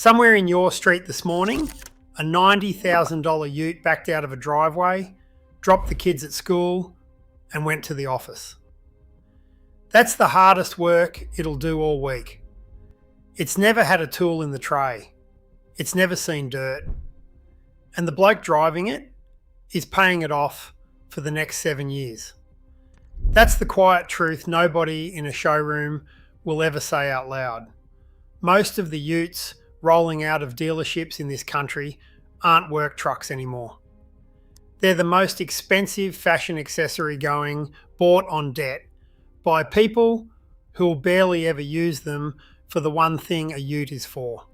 Somewhere in your street this morning, a $90,000 ute backed out of a driveway, dropped the kids at school, and went to the office. That's the hardest work it'll do all week. It's never had a tool in the tray. It's never seen dirt. And the bloke driving it is paying it off for the next 7 years. That's the quiet truth nobody in a showroom will ever say out loud. Most of the utes rolling out of dealerships in this country aren't work trucks anymore. They're the most expensive fashion accessory going, bought on debt, by people who will barely ever use them for the one thing a ute is for.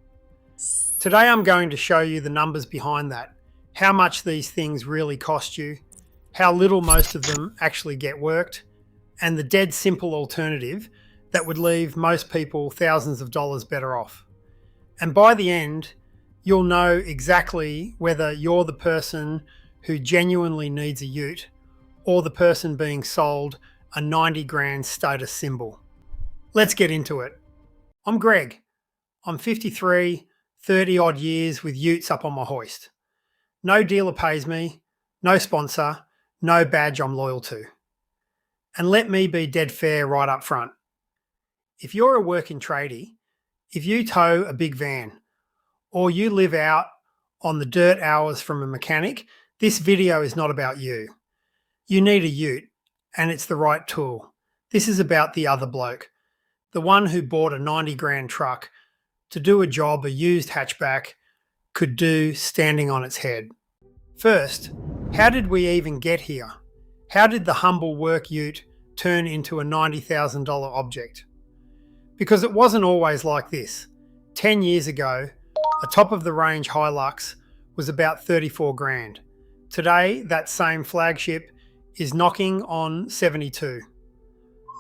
Today I'm going to show you the numbers behind that, how much these things really cost you, how little most of them actually get worked, and the dead simple alternative that would leave most people thousands of dollars better off. And by the end, you'll know exactly whether you're the person who genuinely needs a ute or the person being sold a 90 grand status symbol. Let's get into it. I'm Greg. I'm 53, 30 odd years with utes up on my hoist. No dealer pays me, no sponsor, no badge I'm loyal to. And let me be dead fair right up front. If you're a working tradie, if you tow a big van, or you live out on the dirt hours from a mechanic, this video is not about you. You need a ute, and it's the right tool. This is about the other bloke, the one who bought a 90 grand truck to do a job a used hatchback could do standing on its head. First, how did we even get here? How did the humble work ute turn into a $90,000 object? Because it wasn't always like this. 10 years ago, a top-of-the-range Hilux was about 34 grand. Today, that same flagship is knocking on 72.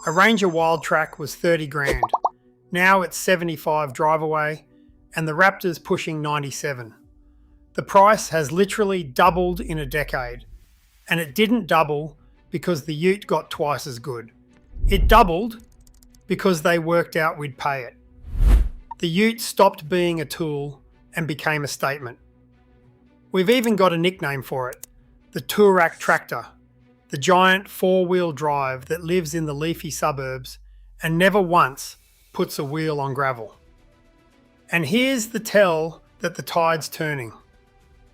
A Ranger Wildtrak was 30 grand. Now it's 75 drive away, and the Raptor's pushing 97. The price has literally doubled in a decade, and it didn't double because the ute got twice as good. It doubled because they worked out we'd pay it. The ute stopped being a tool and became a statement. We've even got a nickname for it, the Tourak tractor, the giant four-wheel drive that lives in the leafy suburbs and never once puts a wheel on gravel. And here's the tell that the tide's turning.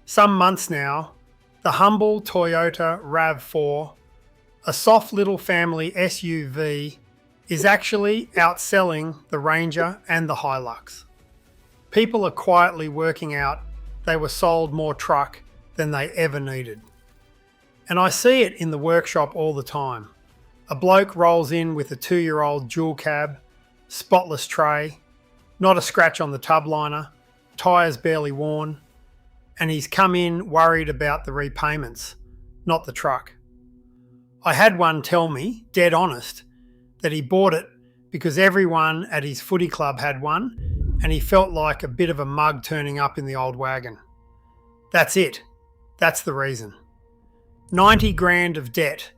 Some months now, the humble Toyota RAV4, a soft little family SUV, is actually outselling the Ranger and the Hilux. People are quietly working out they were sold more truck than they ever needed. And I see it in the workshop all the time. A bloke rolls in with a 2-year-old dual cab, spotless tray, not a scratch on the tub liner, tyres barely worn, and he's come in worried about the repayments, not the truck. I had one tell me, dead honest, that he bought it because everyone at his footy club had one and he felt like a bit of a mug turning up in the old wagon. That's it. That's the reason. 90 grand of debt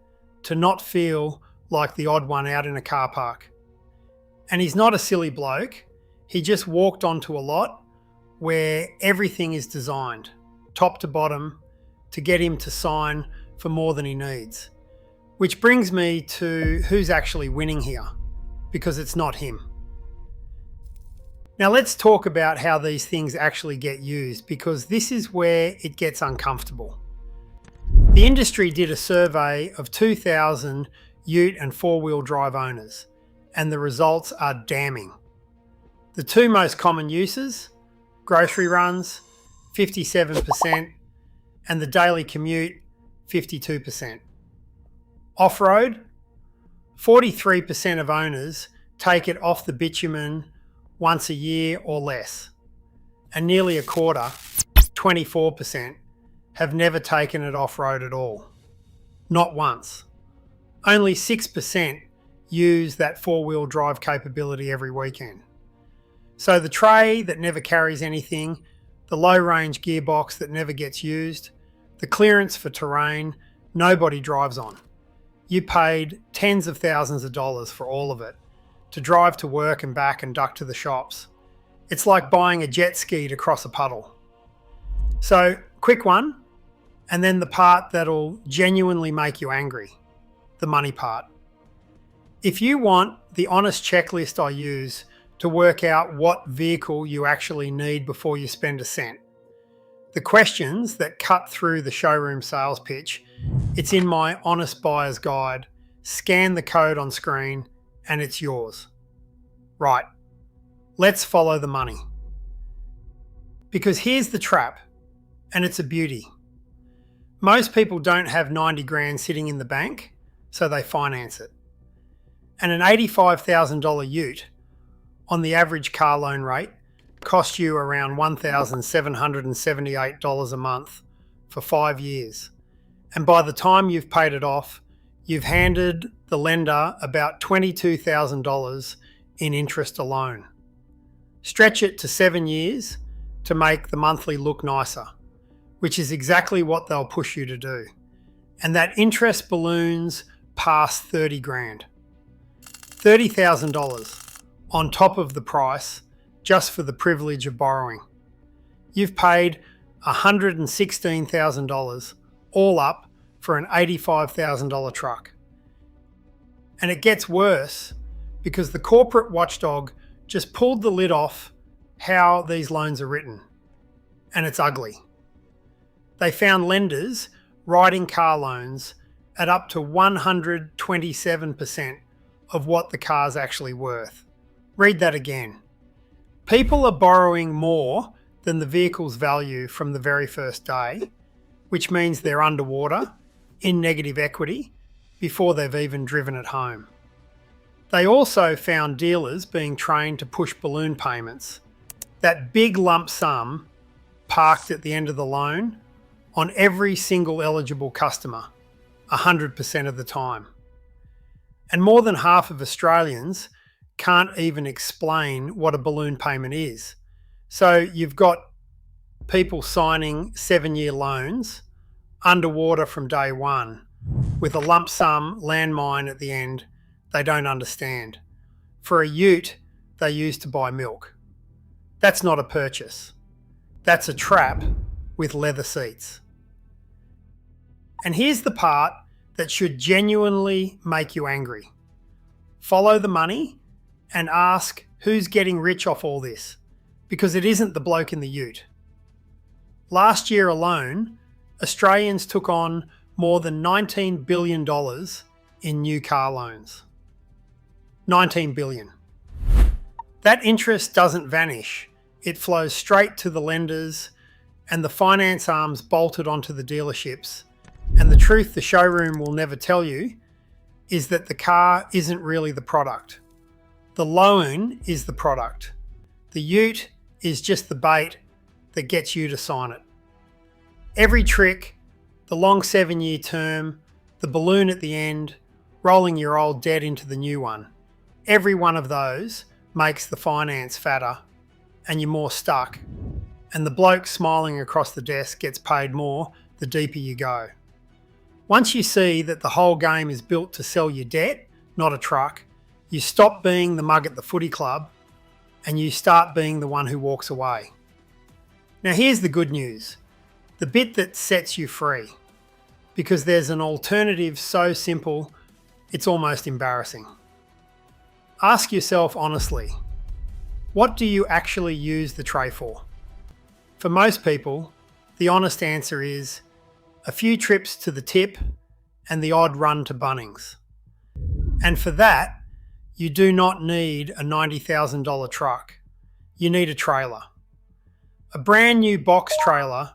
to not feel like the odd one out in a car park. And he's not a silly bloke. He just walked onto a lot where everything is designed, top to bottom, to get him to sign for more than he needs. Which brings me to who's actually winning here, because it's not him. Now let's talk about how these things actually get used, because this is where it gets uncomfortable. The industry did a survey of 2,000 ute and four-wheel drive owners, and the results are damning. The two most common uses, grocery runs, 57%, and the daily commute, 52%. Off-road, 43% of owners take it off the bitumen once a year or less, and nearly a quarter, 24%, have never taken it off-road at all. Not once. Only 6% use that four-wheel drive capability every weekend. So the tray that never carries anything, the low-range gearbox that never gets used, the clearance for terrain nobody drives on. You paid tens of thousands of dollars for all of it, to drive to work and back and duck to the shops. It's like buying a jet ski to cross a puddle. So, quick one, and then the part that'll genuinely make you angry, the money part. If you want the honest checklist I use to work out what vehicle you actually need before you spend a cent, the questions that cut through the showroom sales pitch, it's in my Honest Buyer's Guide. Scan the code on screen and it's yours. Right, let's follow the money. Because here's the trap, and it's a beauty. Most people don't have 90 grand sitting in the bank, so they finance it. And an $85,000 ute on the average car loan rate costs you around $1,778 a month for 5 years. And by the time you've paid it off, you've handed the lender about $22,000 in interest alone. Stretch it to 7 years to make the monthly look nicer, which is exactly what they'll push you to do. And that interest balloons past 30 grand. $30,000 on top of the price just for the privilege of borrowing. You've paid $116,000 all up for an $85,000 truck. And it gets worse because the corporate watchdog just pulled the lid off how these loans are written. And it's ugly. They found lenders writing car loans at up to 127% of what the car's actually worth. Read that again. People are borrowing more than the vehicle's value from the very first day, which means they're underwater, in negative equity, before they've even driven it home. They also found dealers being trained to push balloon payments, that big lump sum parked at the end of the loan, on every single eligible customer, 100% of the time. And more than half of Australians can't even explain what a balloon payment is. So you've got people signing 7-year loans underwater from day one with a lump sum landmine at the end they don't understand. For a ute, they use to buy milk. That's not a purchase. That's a trap with leather seats. And here's the part that should genuinely make you angry. Follow the money and ask who's getting rich off all this, because it isn't the bloke in the ute. Last year alone, Australians took on more than $19 billion in new car loans. $19 billion. That interest doesn't vanish. It flows straight to the lenders and the finance arms bolted onto the dealerships. And the truth the showroom will never tell you is that the car isn't really the product. The loan is the product. The ute is just the bait that gets you to sign it. Every trick, the long 7-year term, the balloon at the end, rolling your old debt into the new one, every one of those makes the finance fatter and you're more stuck. And the bloke smiling across the desk gets paid more the deeper you go. Once you see that the whole game is built to sell your debt, not a truck, you stop being the mug at the footy club and you start being the one who walks away. Now here's the good news, the bit that sets you free, because there's an alternative so simple it's almost embarrassing. Ask yourself honestly, what do you actually use the tray for? For most people, the honest answer is a few trips to the tip and the odd run to Bunnings. And for that, you do not need a $90,000 truck. You need a trailer. A brand new box trailer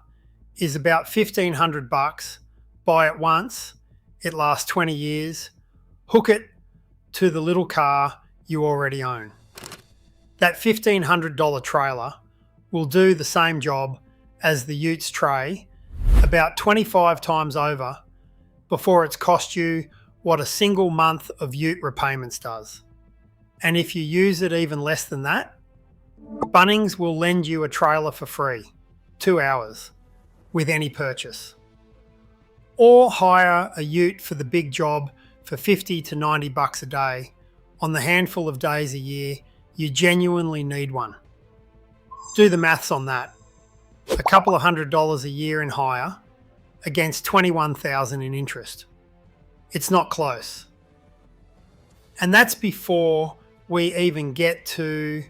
is about $1,500. Buy it once, it lasts 20 years. Hook it to the little car you already own. That $1,500 trailer will do the same job as the ute's tray about 25 times over before it's cost you what a single month of ute repayments does. And if you use it even less than that, Bunnings will lend you a trailer for free, 2 hours, with any purchase. Or hire a ute for the big job for $50 to $90 a day on the handful of days a year you genuinely need one. Do the maths on that. A couple of $100 a year in hire against $21,000 in interest. It's not close. And that's before we even get to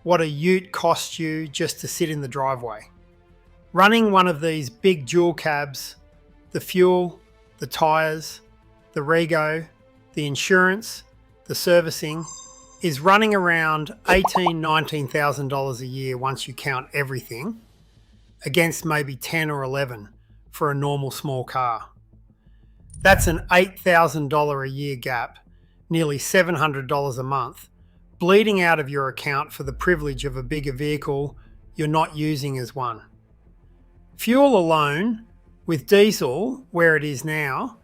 what a ute costs you just to sit in the driveway. Running one of these big dual cabs, the fuel, the tyres, the rego, the insurance, the servicing, is running around $18,000, $19,000 a year once you count everything, against maybe 10 or 11 for a normal small car. That's an $8,000 a year gap, nearly $700 a month, bleeding out of your account for the privilege of a bigger vehicle you're not using as one. Fuel alone, with diesel where it is now,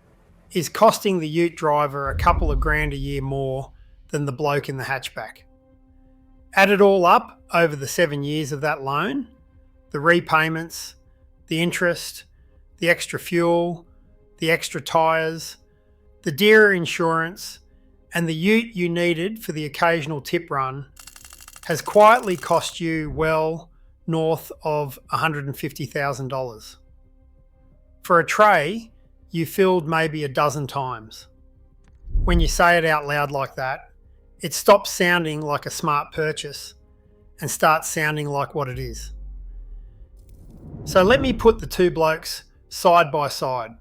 is costing the ute driver a couple of grand a year more than the bloke in the hatchback. Add it all up over the 7 years of that loan, the repayments, the interest, the extra fuel, the extra tyres, the dearer insurance, and the ute you needed for the occasional tip run, has quietly cost you well north of $150,000. For a tray, you filled maybe a dozen times. When you say it out loud like that, it stops sounding like a smart purchase and starts sounding like what it is. So let me put the two blokes side by side,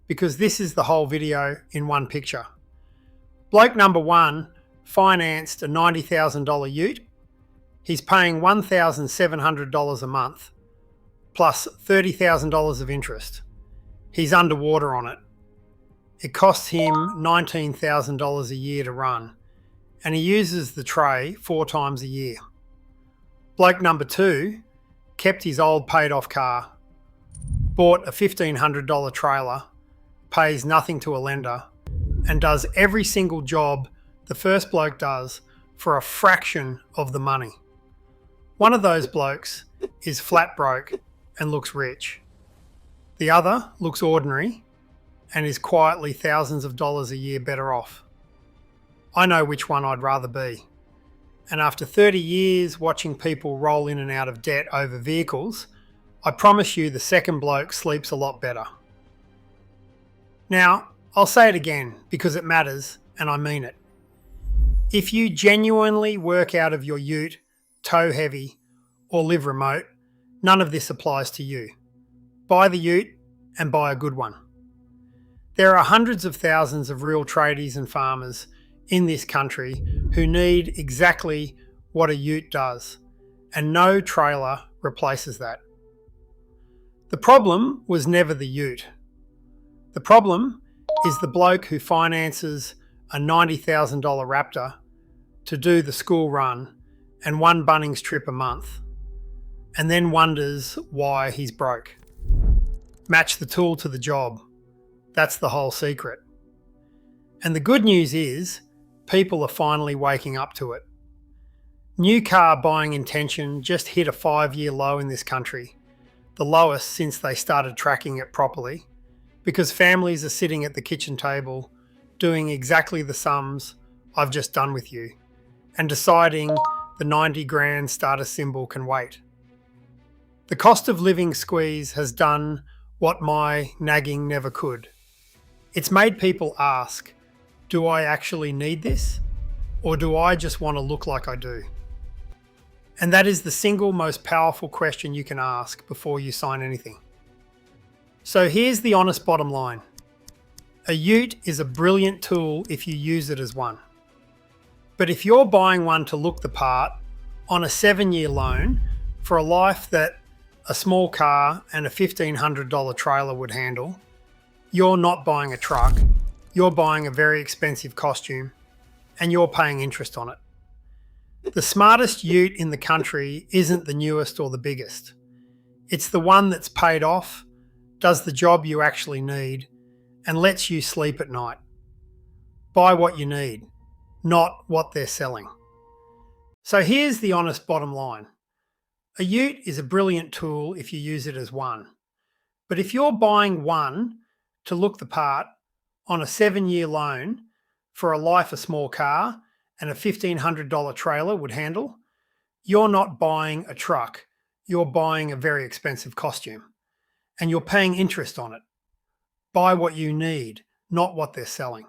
because this is the whole video in one picture. Bloke number one financed a $90,000 ute. He's paying $1,700 a month, plus $30,000 of interest. He's underwater on it. It costs him $19,000 a year to run, and he uses the tray 4 times a year. Bloke number two kept his old paid off car, bought a $1,500 trailer, pays nothing to a lender, and does every single job the first bloke does for a fraction of the money. One of those blokes is flat broke and looks rich. The other looks ordinary and is quietly thousands of dollars a year better off. I know which one I'd rather be. And after 30 years watching people roll in and out of debt over vehicles, I promise you the second bloke sleeps a lot better. Now, I'll say it again because it matters and I mean it. If you genuinely work out of your ute, tow heavy, or live remote, none of this applies to you. Buy the ute and buy a good one. There are hundreds of thousands of real tradies and farmers in this country who need exactly what a ute does, and no trailer replaces that. The problem was never the ute. The problem is the bloke who finances a $90,000 Raptor to do the school run and one Bunnings trip a month, and then wonders why he's broke. Match the tool to the job. That's the whole secret. And the good news is, people are finally waking up to it. New car buying intention just hit a 5-year low in this country, the lowest since they started tracking it properly, because families are sitting at the kitchen table doing exactly the sums I've just done with you, and deciding the 90 grand starter symbol can wait. The cost of living squeeze has done what my nagging never could. It's made people ask, do I actually need this? Or do I just want to look like I do? And that is the single most powerful question you can ask before you sign anything. So here's the honest bottom line. A ute is a brilliant tool if you use it as one. But if you're buying one to look the part on a 7-year loan for a life that a small car and a $1,500 trailer would handle, you're not buying a truck, you're buying a very expensive costume, and you're paying interest on it. The smartest ute in the country isn't the newest or the biggest. It's the one that's paid off, does the job you actually need, and lets you sleep at night. Buy what you need, not what they're selling. So here's the honest bottom line. A ute is a brilliant tool if you use it as one. But if you're buying one to look the part on a 7-year loan for a life a small car and a $1,500 trailer would handle, you're not buying a truck. you're buying a very expensive costume and you're paying interest on it. Buy what you need, not what they're selling.